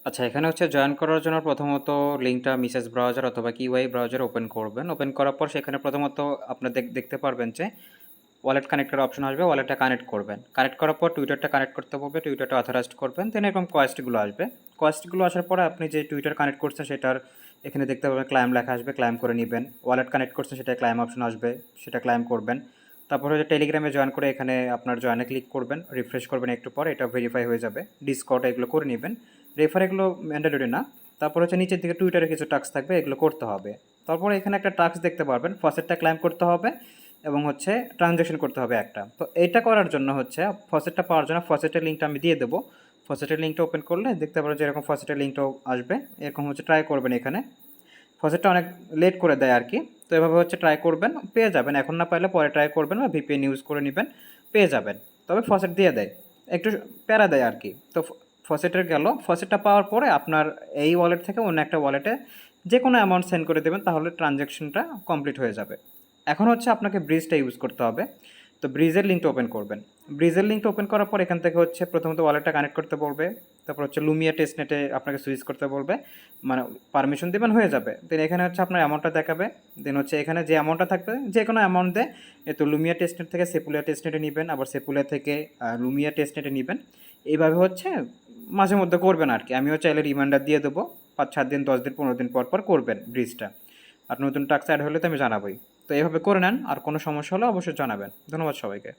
আচ্ছা, এখানে হচ্ছে জয়েন করার জন্য প্রথমত লিঙ্কটা মিসেস ব্রাউজার অথবা কিউআই ব্রাউজার ওপেন করবেন। ওপেন করার পর সেখানে প্রথমত আপনার দেখতে পারবেন যে ওয়ালেট কানেক্টের অপশন আসবে, ওয়ালেটটা কানেক্ট করবেন। কানেক্ট করার পর টুইটারটা কানেক্ট করতে বলবে, টুইটারটা অথরাইজড করবেন। দেন এরকম কোয়েস্টগুলো আসবে। কোয়েস্টগুলো আসার পরে আপনি যে টুইটার কানেক্ট করছেন সেটার এখানে দেখতে পাবেন ক্লাইম লেখা আসবে, ক্লাইম করে নেবেন। ওয়ালেট কানেক্ট করছেন সেটা ক্লাইম অপশন আসবে, সেটা ক্লাইম করবেন। তারপর হচ্ছে টেলিগ্রামে জয়েন করে এখানে আপনার জয়েনে ক্লিক করবেন, রিফ্রেশ করবেন একটু পর, এটা ভেরিফাই হয়ে যাবে। ডিসকর্ড এগুলো করে নেবেন। রেফার এগুলো ম্যান্ডেটরি না। তারপর হচ্ছে নিচের দিকে টুইটারে কিছু টাস্ক থাকবে, এগুলো করতে হবে। তারপরে এখানে একটা টাস্ক দেখতে পারবেন, ফসেটটা ক্লাইম করতে হবে এবং হচ্ছে ট্রানজ্যাকশন করতে হবে একটা। তো এইটা করার জন্য হচ্ছে ফসেটটা পাওয়ার জন্য ফসেটের লিঙ্কটা আমি দিয়ে দেবো। ফসেটের লিঙ্কটা ওপেন করলে দেখতে পারো যে এরকম ফসেটের লিঙ্কটাও আসবে। এরকম হচ্ছে ট্রাই করবেন এখানে। ফসেটটা অনেক লেট করে দেয় আর কি। তো এভাবে হচ্ছে ট্রাই করবেন, পেয়ে যাবেন। এখন না পাইলে পরে ট্রাই করবেন বা ভিপিএন ইউজ করে নেবেন, পেয়ে যাবেন। তবে ফসেট দিয়ে দেয়, একটু প্যারা দেয় আর কি। তো ফসেটের গেল, ফসেটটা পাওয়ার পরে আপনার এই ওয়ালেট থেকে অন্য একটা ওয়ালেটে যে কোনো অ্যামাউন্ট সেন্ড করে দেবেন, তাহলে ট্রানজ্যাকশনটা কমপ্লিট হয়ে যাবে। এখন হচ্ছে আপনাকে ব্রিজটা ইউজ করতে হবে। তো ব্রিজের লিঙ্কটা ওপেন করবেন। ব্রিজের লিঙ্কটা ওপেন করার পর এখান থেকে হচ্ছে প্রথমত ওয়ালেটটা কানেক্ট করতে বলবে। তারপর হচ্ছে লুমিয়া টেস্টনেটে আপনাকে সুইচ করতে বলবে, মানে পারমিশন দেবেন, হয়ে যাবে। দেন এখানে হচ্ছে আপনার অ্যামাউন্টটা দেখাবে। দেন হচ্ছে এখানে যে অ্যামাউন্টটা থাকবে যে কোনো অ্যামাউন্ট দেয়, তো লুমিয়া টেস্টনেট থেকে সেপুলিয়া টেস্টনেটে নেবেন, আবার সেপুলিয়া থেকে লুমিয়া টেস্টনেটে নেবেন। এইভাবে হচ্ছে মাঝে মধ্যে করবেন আর কি। আমিও চাইলে রিমাইন্ডার দিয়ে দেবো, 5-7 দিন, 10 দিন, 15 দিন পর পর করবেন ব্রিজটা। আর নতুন টাস্ক অ্যাড হলে তো আমি জানাবোই। তো এইভাবে করে নেন, আর কোনো সমস্যা হলে অবশ্যই জানাবেন। ধন্যবাদ সবাইকে।